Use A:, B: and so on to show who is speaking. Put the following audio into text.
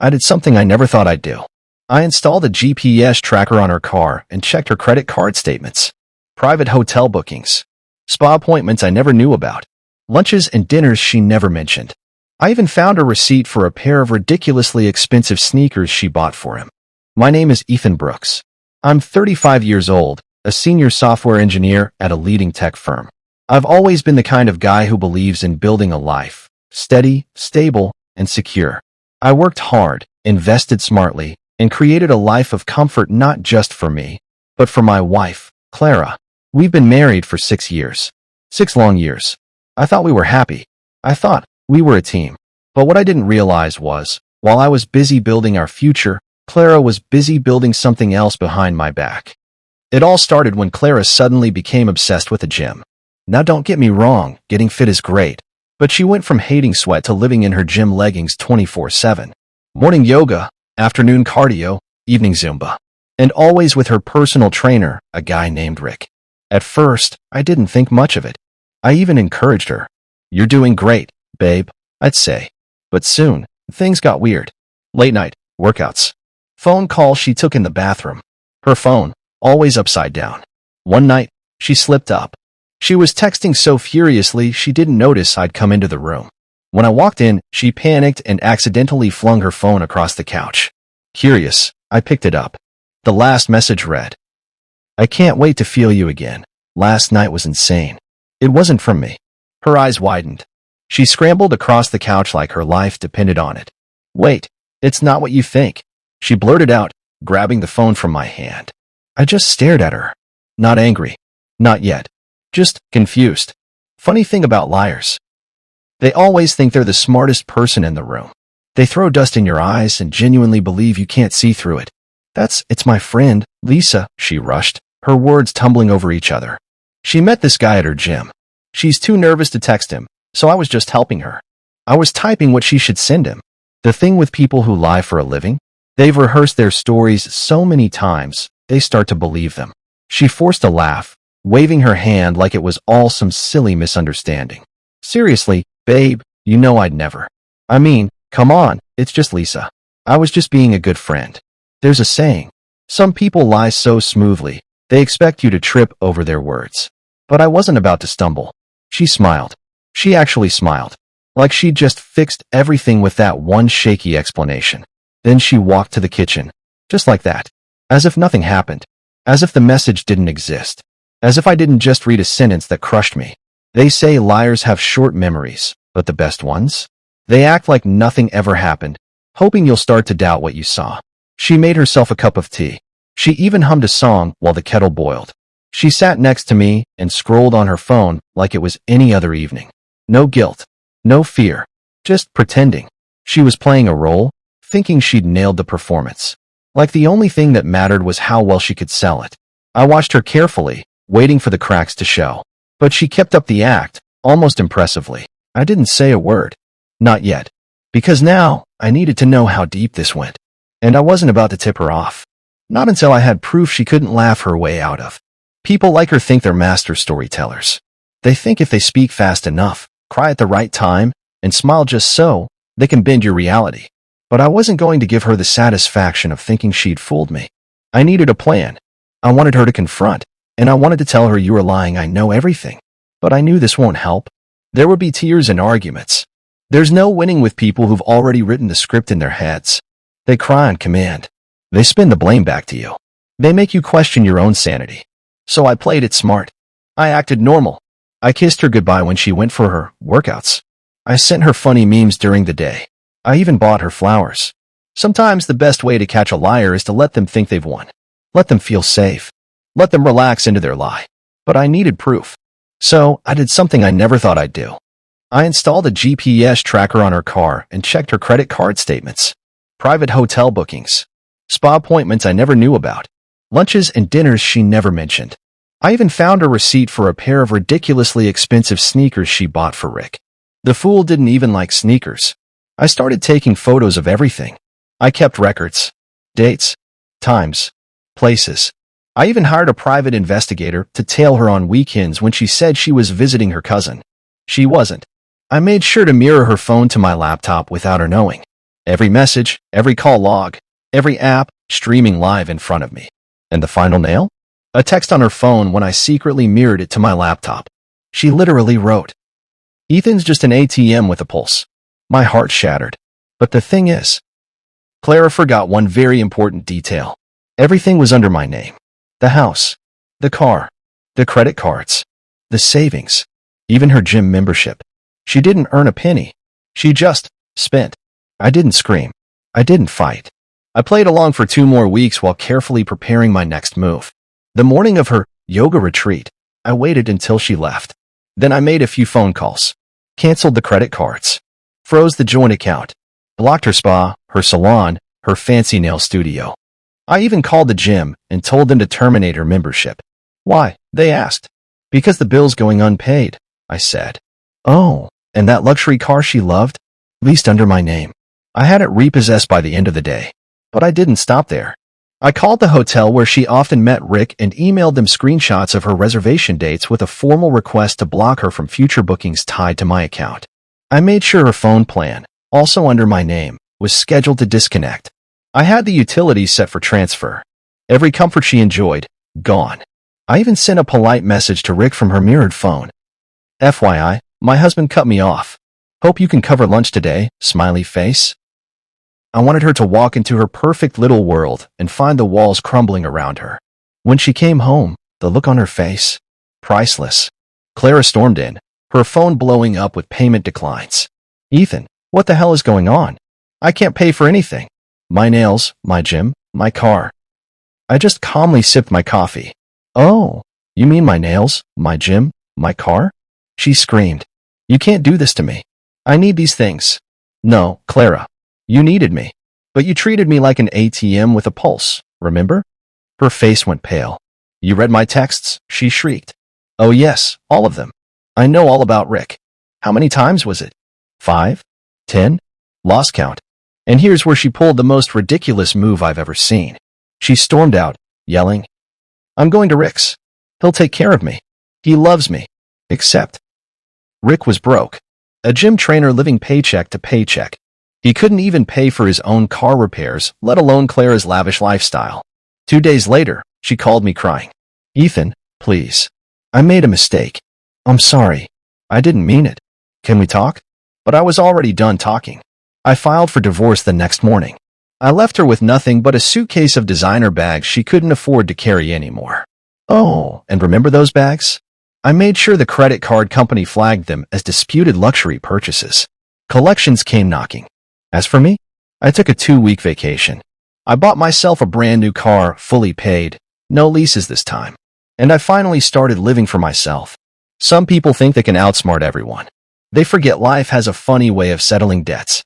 A: I did something I never thought I'd do. I installed a GPS tracker on her car and checked her credit card statements, private hotel bookings, spa appointments I never knew about, lunches and dinners she never mentioned. I even found a receipt for a pair of ridiculously expensive sneakers she bought for him. My name is Ethan Brooks. I'm 35 years old, a senior software engineer at a leading tech firm. I've always been the kind of guy who believes in building a life, steady, stable, and secure. I worked hard, invested smartly, and created a life of comfort not just for me, but for my wife, Clara. We've been married for 6 years. 6 long years. I thought we were happy. I thought we were a team. But what I didn't realize was, while I was busy building our future, Clara was busy building something else behind my back. It all started when Clara suddenly became obsessed with the gym. Now don't get me wrong, getting fit is great. But she went from hating sweat to living in her gym leggings 24/7. Morning yoga, afternoon cardio, evening Zumba. And always with her personal trainer, a guy named Rick. At first, I didn't think much of it. I even encouraged her. "You're doing great, babe," I'd say. But soon, things got weird. Late night, workouts. Phone calls she took in the bathroom. Her phone, always upside down. One night, she slipped up. She was texting so furiously she didn't notice I'd come into the room. When I walked in, she panicked and accidentally flung her phone across the couch. Curious, I picked it up. The last message read, "I can't wait to feel you again. Last night was insane." It wasn't from me. Her eyes widened. She scrambled across the couch like her life depended on it. "Wait, it's not what you think," she blurted out, grabbing the phone from my hand. I just stared at her. Not angry. Not yet. Just confused. Funny thing about liars. They always think they're the smartest person in the room. They throw dust in your eyes and genuinely believe you can't see through it. It's my friend, Lisa," she rushed, her words tumbling over each other. She met this guy at her gym. She's too nervous to text him, so I was just helping her. I was typing what she should send him. The thing with people who lie for a living, they've rehearsed their stories so many times, they start to believe them. She forced a laugh, waving her hand like it was all some silly misunderstanding. "Seriously, babe, you know I'd never. I mean, come on, it's just Lisa. I was just being a good friend." There's a saying. Some people lie so smoothly, they expect you to trip over their words. But I wasn't about to stumble. She smiled. She actually smiled. Like she'd just fixed everything with that one shaky explanation. Then she walked to the kitchen. Just like that. As if nothing happened. As if the message didn't exist. As if I didn't just read a sentence that crushed me. They say liars have short memories, but the best ones? They act like nothing ever happened, hoping you'll start to doubt what you saw. She made herself a cup of tea. She even hummed a song while the kettle boiled. She sat next to me and scrolled on her phone like it was any other evening. No guilt. No fear. Just pretending. She was playing a role, thinking she'd nailed the performance. Like the only thing that mattered was how well she could sell it. I watched her carefully, waiting for the cracks to show. But she kept up the act, almost impressively. I didn't say a word. Not yet. Because now, I needed to know how deep this went. And I wasn't about to tip her off. Not until I had proof she couldn't laugh her way out of. People like her think they're master storytellers. They think if they speak fast enough, cry at the right time, and smile just so, they can bend your reality. But I wasn't going to give her the satisfaction of thinking she'd fooled me. I needed a plan. I wanted her to confront, and I wanted to tell her, "You are lying, I know everything." But I knew this won't help. There would be tears and arguments. There's no winning with people who've already written the script in their heads. They cry on command. They spin the blame back to you. They make you question your own sanity. So I played it smart. I acted normal. I kissed her goodbye when she went for her workouts. I sent her funny memes during the day. I even bought her flowers. Sometimes the best way to catch a liar is to let them think they've won. Let them feel safe. Let them relax into their lie. But I needed proof. So I did something I never thought I'd do. I installed a GPS tracker on her car and checked her credit card statements, private hotel bookings, spa appointments I never knew about, lunches and dinners she never mentioned. I even found a receipt for a pair of ridiculously expensive sneakers she bought for Rick. The fool didn't even like sneakers. I started taking photos of everything. I kept records, dates, times, places. I even hired a private investigator to tail her on weekends when she said she was visiting her cousin. She wasn't. I made sure to mirror her phone to my laptop without her knowing. Every message, every call log, every app streaming live in front of me. And the final nail? A text on her phone when I secretly mirrored it to my laptop. She literally wrote, "Ethan's just an ATM with a pulse." My heart shattered. But the thing is, Clara forgot one very important detail. Everything was under my name. The house, the car, the credit cards, the savings, even her gym membership. She didn't earn a penny. She just spent. I didn't scream. I didn't fight. I played along for 2 more weeks while carefully preparing my next move. The morning of her yoga retreat, I waited until she left. Then I made a few phone calls, canceled the credit cards, froze the joint account, blocked her spa, her salon, her fancy nail studio. I even called the gym and told them to terminate her membership. Why? They asked. Because the bill's going unpaid, I said. Oh, and that luxury car she loved? Leased under my name. I had it repossessed by the end of the day. But I didn't stop there. I called the hotel where she often met Rick and emailed them screenshots of her reservation dates with a formal request to block her from future bookings tied to my account. I made sure her phone plan, also under my name, was scheduled to disconnect. I had the utilities set for transfer. Every comfort she enjoyed, gone. I even sent a polite message to Rick from her mirrored phone. FYI, my husband cut me off. Hope you can cover lunch today, smiley face. I wanted her to walk into her perfect little world and find the walls crumbling around her. When she came home, the look on her face, priceless. Clara stormed in, her phone blowing up with payment declines. Ethan, what the hell is going on? I can't pay for anything. My nails, my gym, my car. I just calmly sipped my coffee. Oh, you mean my nails, my gym, my car? She screamed. You can't do this to me. I need these things. No, Clara. You needed me, but you treated me like an ATM with a pulse, remember? Her face went pale. You read my texts? She shrieked. Oh yes, all of them. I know all about Rick. How many times was it? 5? 10? Lost count. And here's where she pulled the most ridiculous move I've ever seen. She stormed out, yelling, I'm going to Rick's. He'll take care of me. He loves me. Except Rick was broke. A gym trainer living paycheck to paycheck. He couldn't even pay for his own car repairs, let alone Clara's lavish lifestyle. 2 days later, she called me crying. Ethan, please. I made a mistake. I'm sorry. I didn't mean it. Can we talk? But I was already done talking. I filed for divorce the next morning. I left her with nothing but a suitcase of designer bags she couldn't afford to carry anymore. Oh, and remember those bags? I made sure the credit card company flagged them as disputed luxury purchases. Collections came knocking. As for me, I took a 2-week vacation. I bought myself a brand new car, fully paid, no leases this time. And I finally started living for myself. Some people think they can outsmart everyone. They forget life has a funny way of settling debts.